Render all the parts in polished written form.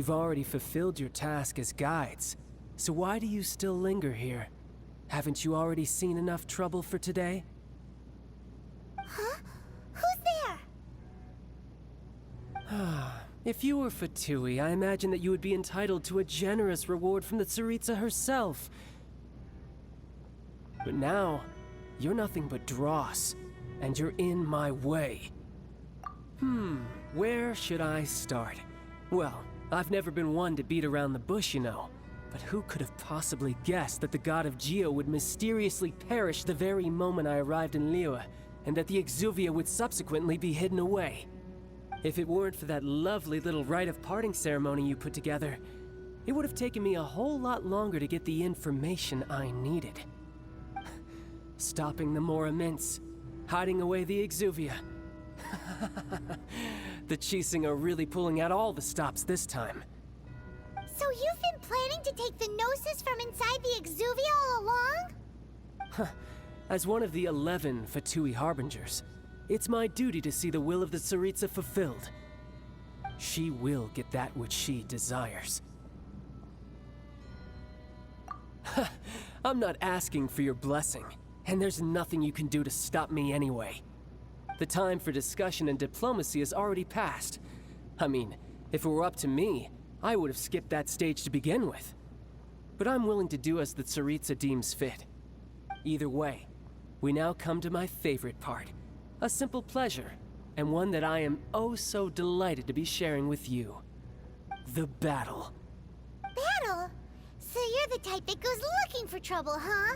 You've already fulfilled your task as guides, so why do you still linger here? Haven't you already seen enough trouble for today? Huh? Who's there? If you were Fatui, I imagine that you would be entitled to a generous reward from the Tsaritsa herself. But now, you're nothing but dross, and you're in my way. Where should I start? Well, I've never been one to beat around the bush, you know. But who could have possibly guessed that the god of Geo would mysteriously perish the very moment I arrived in Liyue, and that the Exuvia would subsequently be hidden away? If it weren't for that lovely little rite of parting ceremony you put together, it would have taken me a whole lot longer to get the information I needed. Stopping the Mora Mints, hiding away the Exuvia. The Chising are really pulling out all the stops this time. So you've been planning to take the Gnosis from inside the Exuvia all along? As one of the 11 Fatui Harbingers, it's my duty to see the will of the Tsaritsa fulfilled. She will get that which she desires. I'm not asking for your blessing, and there's nothing you can do to stop me anyway. The time for discussion and diplomacy has already passed. I mean, if it were up to me, I would have skipped that stage to begin with. But I'm willing to do as the Tsaritsa deems fit. Either way, we now come to my favorite part. A simple pleasure, and one that I am oh so delighted to be sharing with you. The battle. Battle? So you're the type that goes looking for trouble, huh?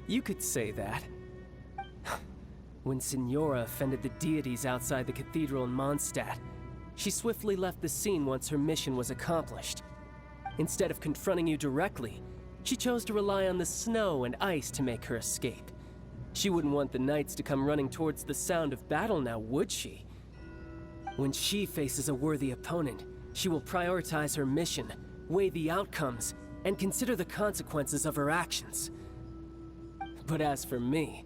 You could say that. When Signora offended the deities outside the cathedral in Mondstadt, she swiftly left the scene once her mission was accomplished. Instead of confronting you directly, she chose to rely on the snow and ice to make her escape. She wouldn't want the knights to come running towards the sound of battle now, would she? When she faces a worthy opponent, she will prioritize her mission, weigh the outcomes, and consider the consequences of her actions. But as for me,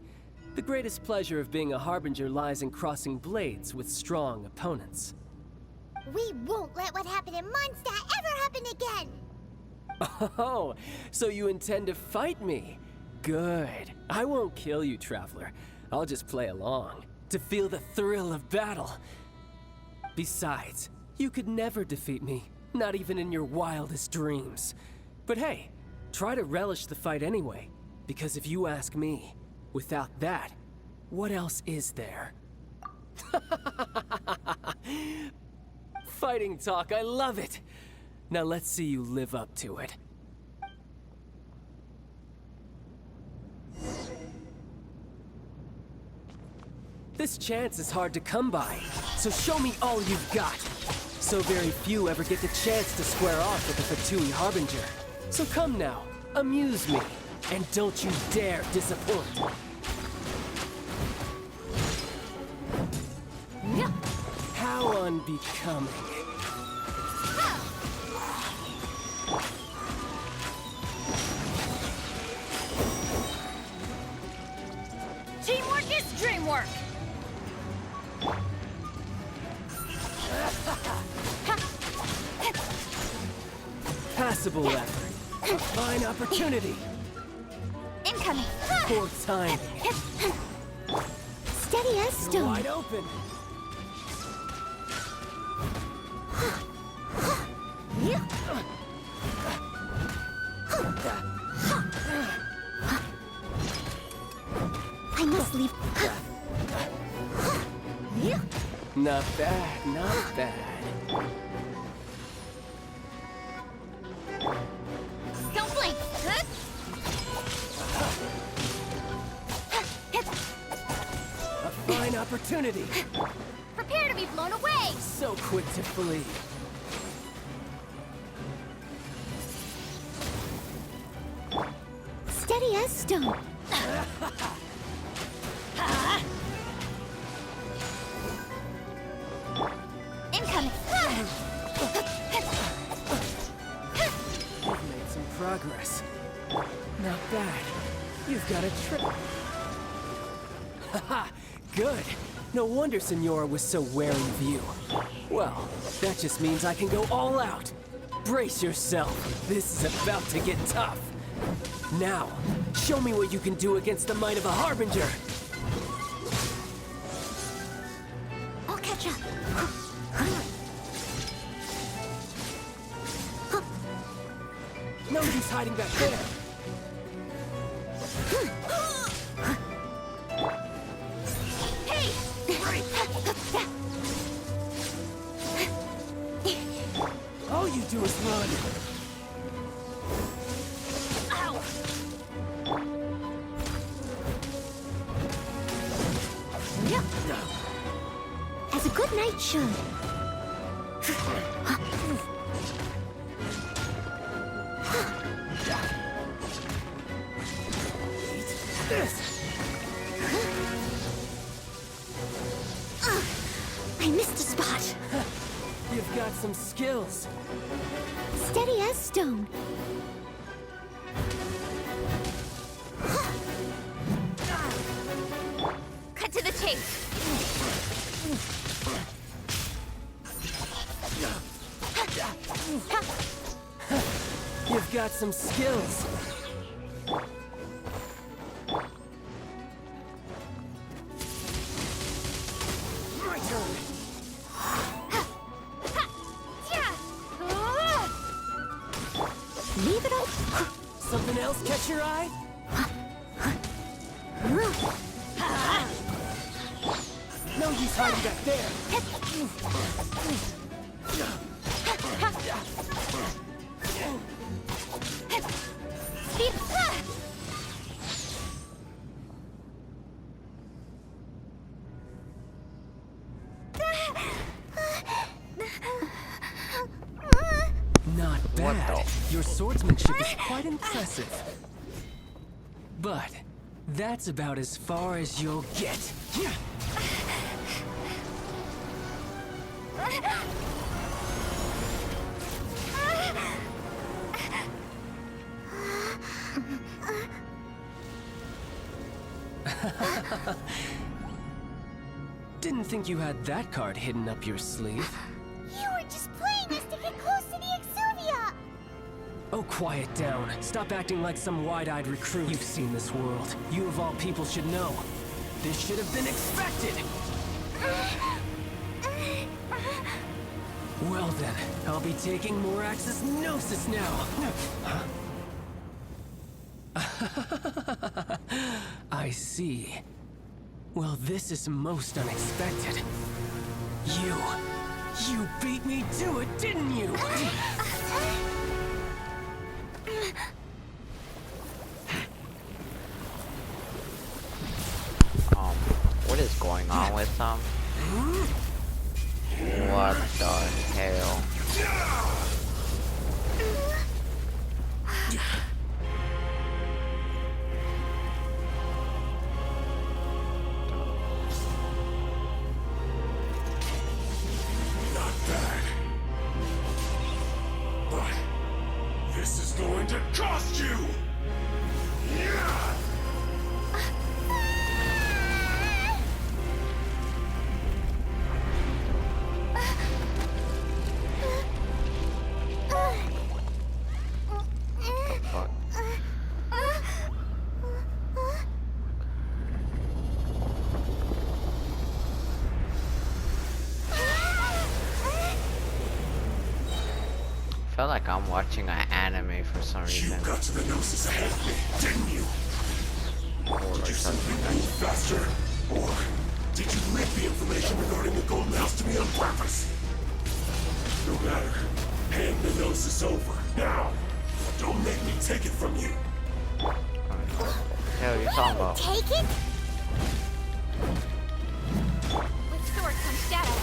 the greatest pleasure of being a Harbinger lies in crossing blades with strong opponents. We won't let what happened in Mondstadt ever happen again! Oh, so you intend to fight me? Good. I won't kill you, Traveler. I'll just play along, to feel the thrill of battle. Besides, you could never defeat me, not even in your wildest dreams. But hey, try to relish the fight anyway, because if you ask me, without that, what else is there? Fighting talk, I love it! Now let's see you live up to it. This chance is hard to come by, so show me all you've got. So very few ever get the chance to square off with a Fatui Harbinger. So come now, amuse me, and don't you dare disappoint. How unbecoming. Teamwork is dreamwork! Passable effort. A fine opportunity. Incoming! Poor timing. Steady as stone. Wide open. I must leave. Not bad, not bad. Don't blink! A fine opportunity. Prepare to be blown away! So quick to flee. Steady as stone. Incoming! You've made some progress. Not bad. You've got a trick. Haha, good. No wonder Signora was so wary of you. Well, that just means I can go all out. Brace yourself. This is about to get tough. Now, show me what you can do against the might of a Harbinger. I'll catch up. No use hiding back there. Hey! All you do is run. Ow! As a good knight should. I missed a spot. You've got some skills. Steady as stone. Cut to the chase. You've got some skills. My turn. Leave it up. Something else catch your eye? No use hiding back there. Not bad. Your swordsmanship is quite impressive. But that's about as far as you'll get. Didn't think you had that card hidden up your sleeve. You were just playing us to get close to the Exuvia. Oh, quiet down. Stop acting like some wide-eyed recruit. You've seen this world. You of all people should know. This should have been expected. Well then, I'll be taking more Axis Gnosis now. I see. Well, this is most unexpected. You beat me to it, didn't you? What is going on with them? What the hell? Not bad. But this is going to cost you! Yeah! Fuck. I feel like I'm watching an anime for some You reason. got to the Gnosis ahead of me, didn't you? Or Did you simply something. move faster? Or did you leak the information regarding the Golden House to me on purpose? No matter. Hand the Gnosis over, now! Don't make me take it from you! Hell, you talking about? Take it? With sword comes shadow.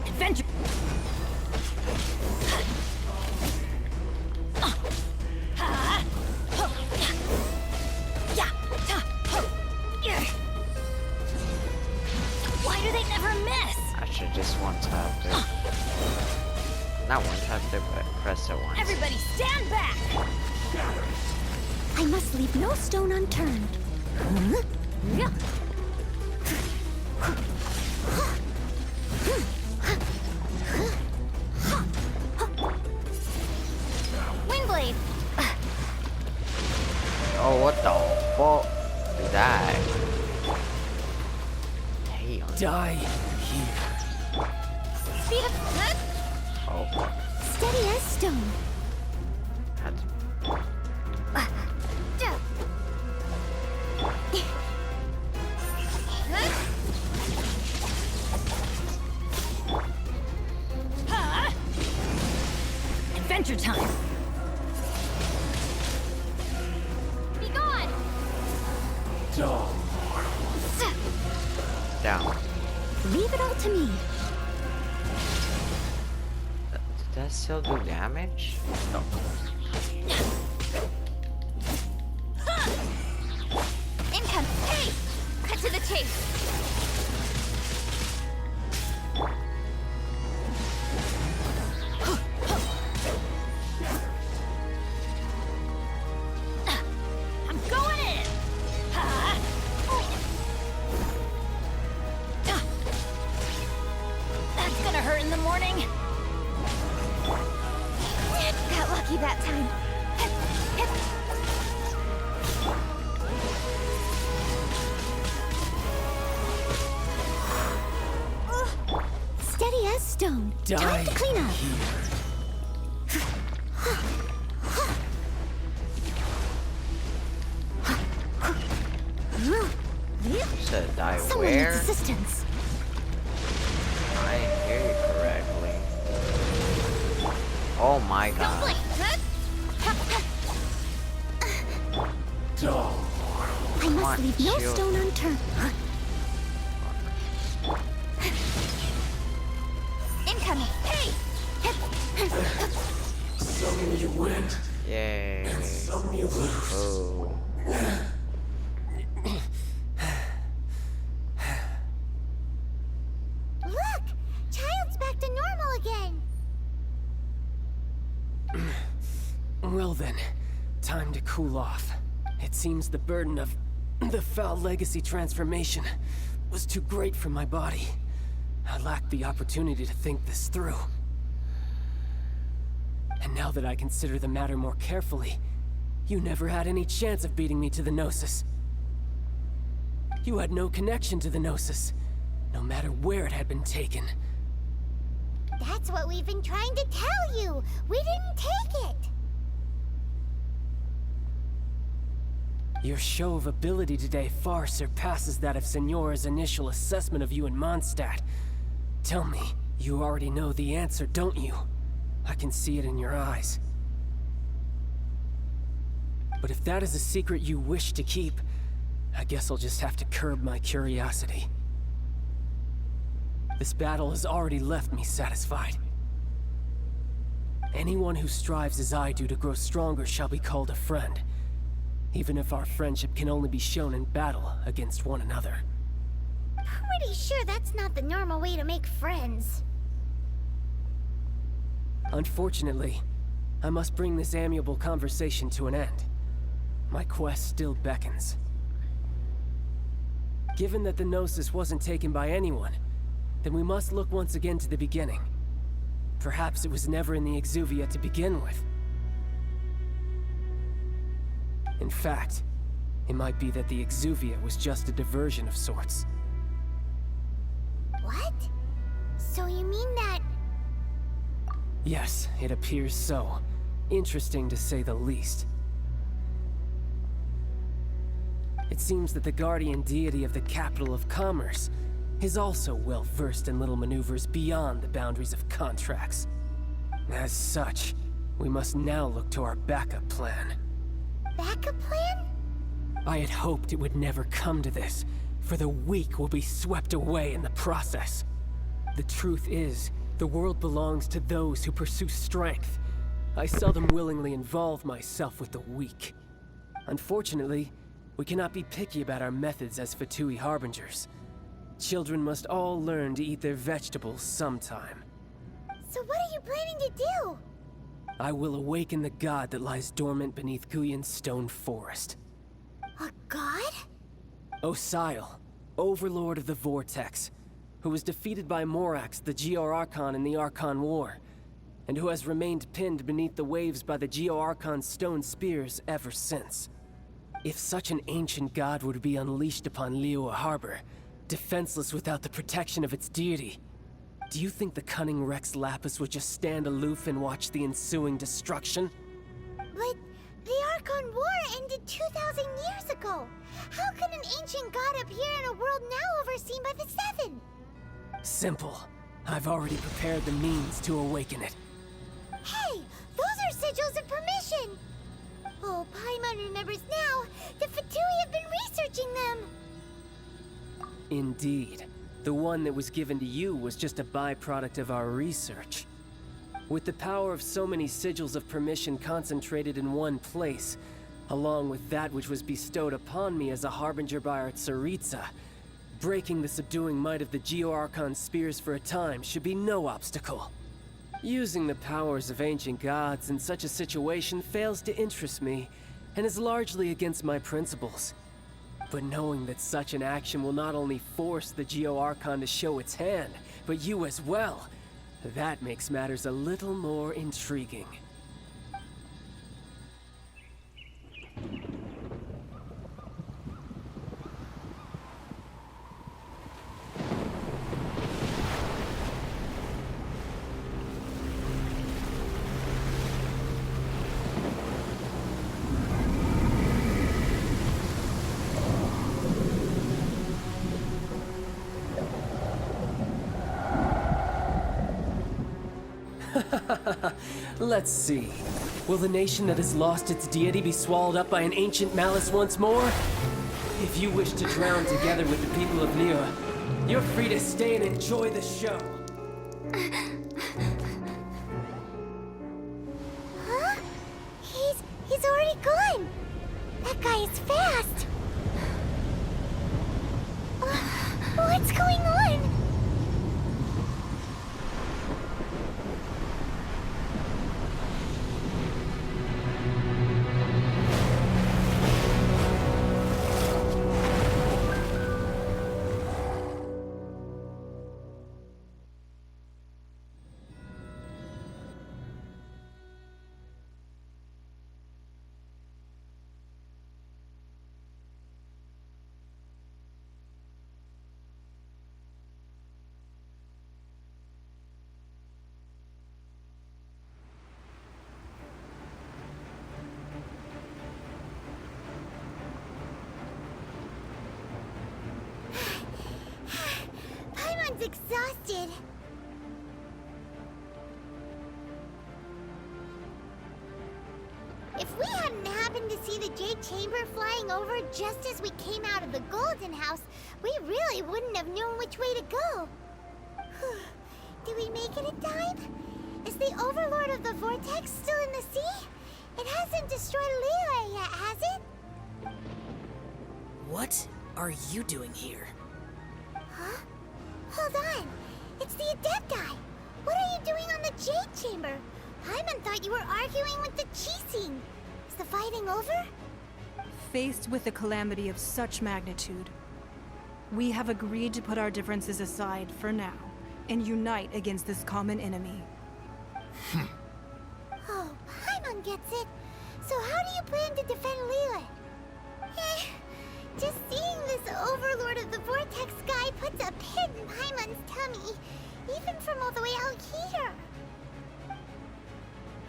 Adventure. Why do they never miss? I should just one tap it. Not one tap it, but press it once. Everybody stand back! I must leave no stone unturned. Yeah. Windblade! Oh, what the fuck? Die. Damn. Die here. Speed of... Oh, fuck. Steady as stone. Had to- Adventure time! Be gone! Down. Leave it all to me. Did that still do damage? No. Income! Hey! Cut to the chase! I'm going in! That's gonna hurt in the morning! Got lucky that time. Steady as stone. Die Time to clean up. here. You said die Someone where? needs assistance. I hear you correctly. Oh my Don't god. blink! I must on, leave no shield. stone unturned. Incoming! Hey! Some you win, Yay. some you lose. Oh. Look! Child's back to normal again. Well then, time to cool off. It seems the burden of the foul legacy transformation was too great for my body. I lacked the opportunity to think this through. And now that I consider the matter more carefully, you never had any chance of beating me to the Gnosis. You had no connection to the Gnosis, no matter where it had been taken. That's what we've been trying to tell you. We didn't take it. Your show of ability today far surpasses that of Signora's initial assessment of you in Mondstadt. Tell me, you already know the answer, don't you? I can see it in your eyes. But if that is a secret you wish to keep, I guess I'll just have to curb my curiosity. This battle has already left me satisfied. Anyone who strives as I do to grow stronger shall be called a friend, even if our friendship can only be shown in battle against one another. Pretty sure that's not the normal way to make friends. Unfortunately, I must bring this amiable conversation to an end. My quest still beckons. Given that the Gnosis wasn't taken by anyone, then we must look once again to the beginning. Perhaps it was never in the Exuvia to begin with. In fact, it might be that the Exuvia was just a diversion of sorts. What? So you mean that... Yes, it appears so. Interesting to say the least. It seems that the guardian deity of the capital of commerce is also well versed in little maneuvers beyond the boundaries of contracts. As such, we must now look to our backup plan. backup plan? I had hoped it would never come to this, for the weak will be swept away in the process. The truth is, the world belongs to those who pursue strength. I seldom willingly involve myself with the weak. Unfortunately, we cannot be picky about our methods as Fatui Harbingers. Children must all learn to eat their vegetables sometime. So what are you planning to do? I will awaken the god that lies dormant beneath Guyon's stone forest. A god? Osial, overlord of the Vortex, who was defeated by Morax, the Geo-Archon in the Archon War, and who has remained pinned beneath the waves by the Geo-Archon's stone spears ever since. If such an ancient god were to be unleashed upon Liyue Harbor, defenseless without the protection of its deity, do you think the cunning Rex Lapis would just stand aloof and watch the ensuing destruction? But the Archon War ended 2,000 years ago. How can an ancient god appear in a world now overseen by the Seven? Simple. I've already prepared the means to awaken it. Hey, those are sigils of permission! Oh, Paimon remembers now. The Fatui have been researching them. Indeed. The one that was given to you was just a byproduct of our research. With the power of so many sigils of permission concentrated in one place, along with that which was bestowed upon me as a harbinger by our Tsaritsa, breaking the subduing might of the Geo-Archon spears for a time should be no obstacle. Using the powers of ancient gods in such a situation fails to interest me, and is largely against my principles. But knowing that such an action will not only force the Geo-Archon to show its hand, but you as well, that makes matters a little more intriguing. Let's see. Will the nation that has lost its deity be swallowed up by an ancient malice once more? If you wish to drown together with the people of Liyue, you're free to stay and enjoy the show. Huh? He's already gone. That guy is fast. What's going on? Paimon's exhausted. If we hadn't happened to see the Jade Chamber flying over just as we came out of the Golden House, we really wouldn't have known which way to go. Did we make it in time? Is the Overlord of the Vortex still in the sea? It hasn't destroyed Liyue yet, has it? What are you doing here? Huh? Hold on. It's the Adepti. What are you doing on the Jade Chamber? Paimon thought you were arguing with the Chising. Is the fighting over? Faced with a calamity of such magnitude, we have agreed to put our differences aside for now and unite against this common enemy. Oh, Paimon gets it. So how do you plan to defend Liyue? Just seeing this Overlord of the Vortex guy puts a pit in Paimon's tummy, even from all the way out here.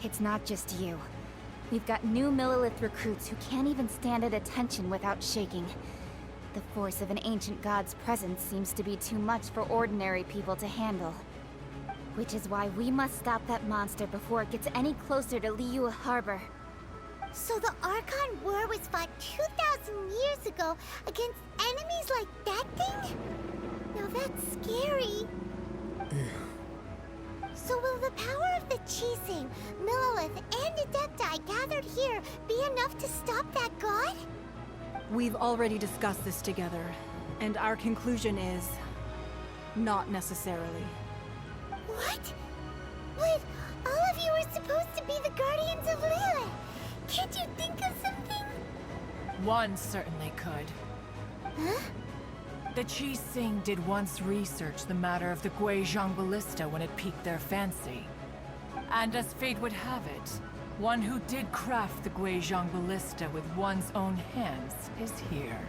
It's not just you. We've got new Millilith recruits who can't even stand at attention without shaking. The force of an ancient god's presence seems to be too much for ordinary people to handle. Which is why we must stop that monster before it gets any closer to Liyue Harbor. So the Archon War was fought 2,000 years ago against enemies like that thing? Now that's scary. So will the power of the Chising, Millilith, and Adepti gathered here be enough to stop that god? We've already discussed this together, and our conclusion is... not necessarily. What? But all of you are supposed to be the guardians of Lilith. Can't you think of something? One certainly could. Huh? The Chi Sing did once research the matter of the Guizhong Ballista when it piqued their fancy. And as fate would have it, one who did craft the Guizhong Ballista with one's own hands is here.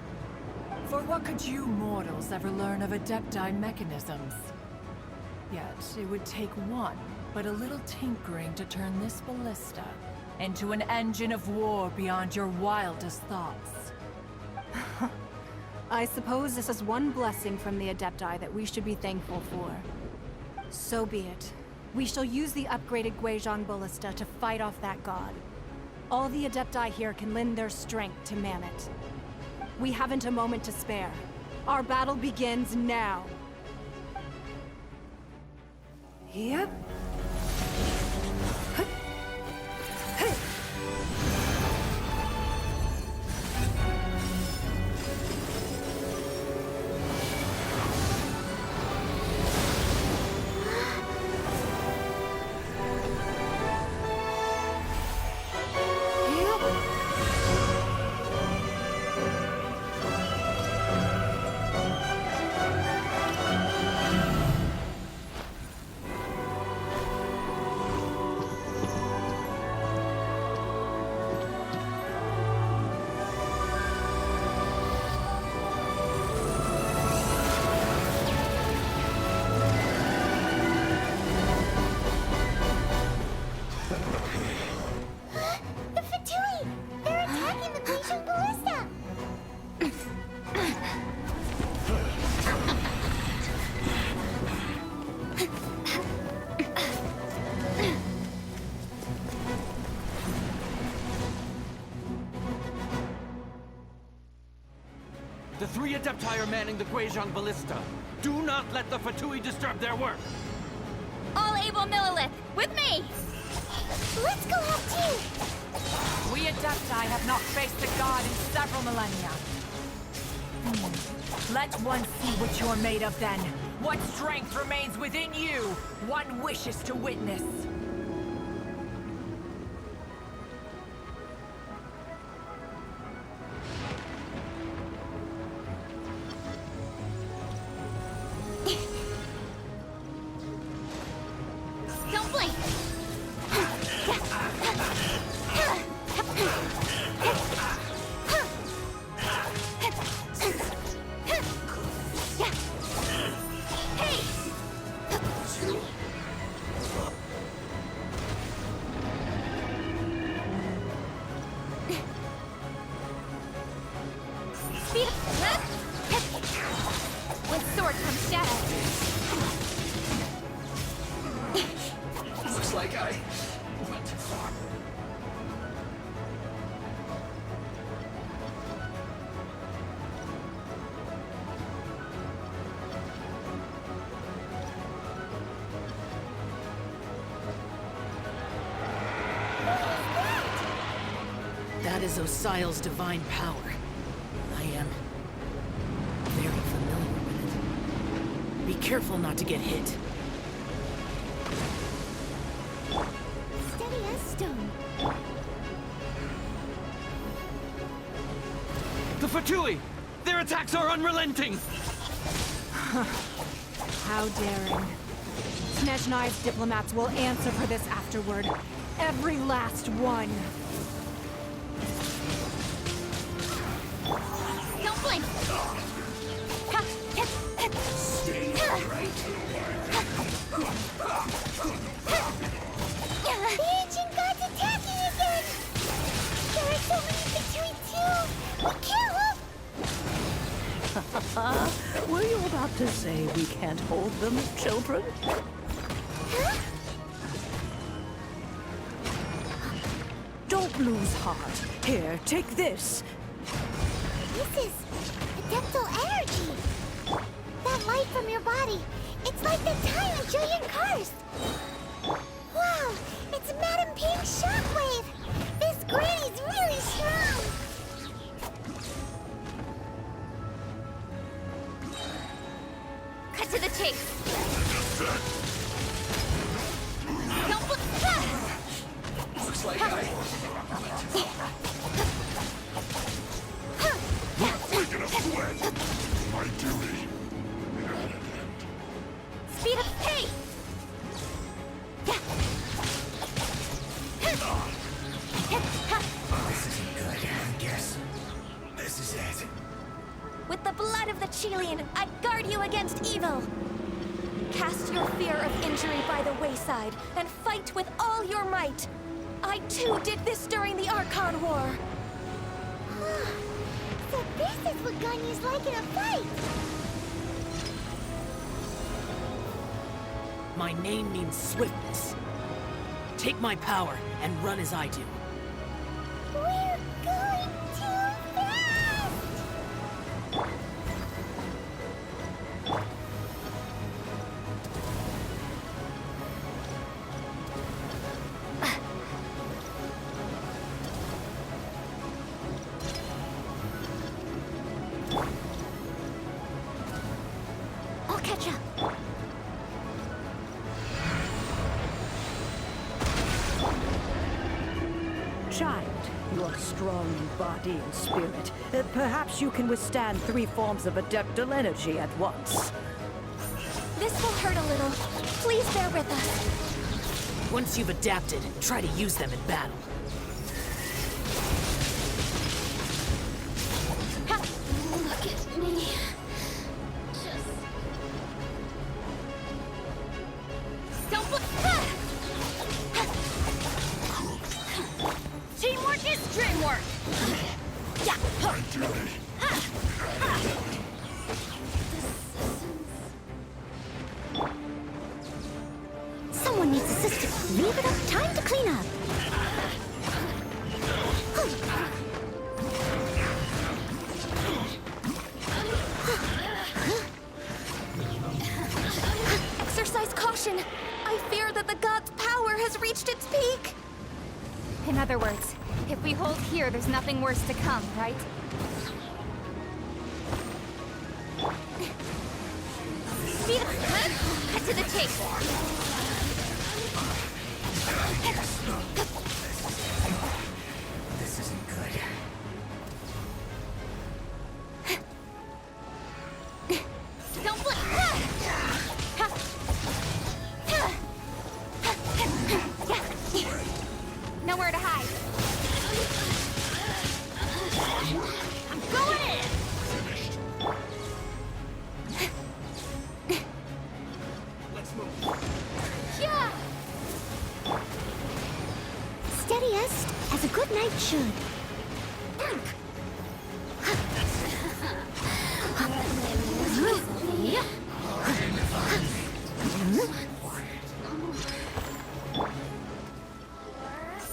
For what could you mortals ever learn of Adepti mechanisms? Yet, it would take one, but a little tinkering to turn this ballista into an engine of war beyond your wildest thoughts. I suppose this is one blessing from the Adepti that we should be thankful for. So be it. We shall use the upgraded Guizhong Ballista to fight off that god. All the Adepti here can lend their strength to man it. We haven't a moment to spare. Our battle begins now. Yep. The Fatui! They're attacking the Guizhong Ballista! The three Adepti are manning the Guizhong Ballista. Do not let the Fatui disturb their work! All able Millilith, with me! Let's go out too! We Adepti have not faced the god in several millennia. Let one see what you're made of then. What strength remains within you, one wishes to witness. Don't blink! Speed up! With sword comes shadow. Looks like I went too far. That is Osial's divine power. I am very familiar with it. Be careful not to get hit. Steady as stone. The Fatui! Their attacks are unrelenting! How daring. Snezhnai's diplomats will answer for this afterward. Every last one. Don't blink! Stay right. The ancient god's attacking again! There are so many Fatui too! We can't help! Were you about to say we can't hold them, children? Huh? Don't lose heart. Here, take this. This is adeptal energy! That light from your body, it's like the time in Julian Karst! Wow, it's Madame Pink's shockwave! This granny's really strong! Cut to the chase. Hey! This isn't good, I guess. This is it. With the blood of the Chilean, I guard you against evil! Cast your fear of injury by the wayside, and fight with all your might! I too did this during the Archon War! So this is what Ganyu's like in a fight! My name means swiftness. Take my power and run as I do. We're going too fast! I'll catch up. Child, you are strong in body and spirit. Perhaps you can withstand 3 forms of adeptal energy at once. This will hurt a little. Please bear with us. Once you've adapted, try to use them in battle. Look at me. Don't look. Teamwork is dreamwork. Yeah. My duty. Someone needs assistance. Leave it up. Time to clean up. Exercise caution. I fear that the god's power has reached its peak. In other words, if we hold here, there's nothing worse to come, right? Speed up. Cut to the chase. This isn't good. Don't blink. Nowhere to hide. I'm going in. Let's move. Yeah. Steadiest, as a good knight should.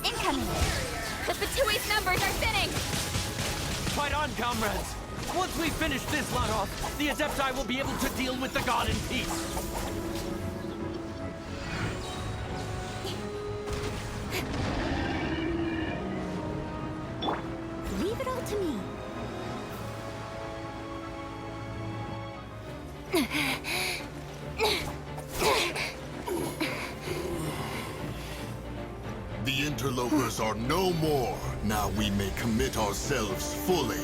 Incoming. The Fatui's numbers are thinning. Fight on, comrades! Once we finish this lot off, the Adepti will be able to deal with the god in peace. Leave it all to me. The interlopers are no more. Now we may commit ourselves fully.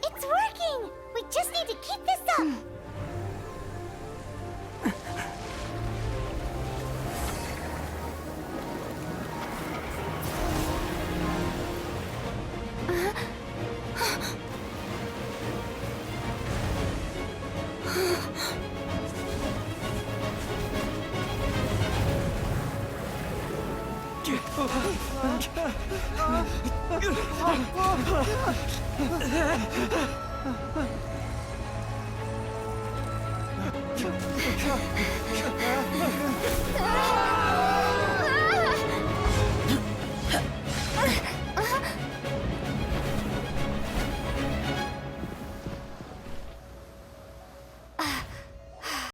It's working! We just need to keep this up!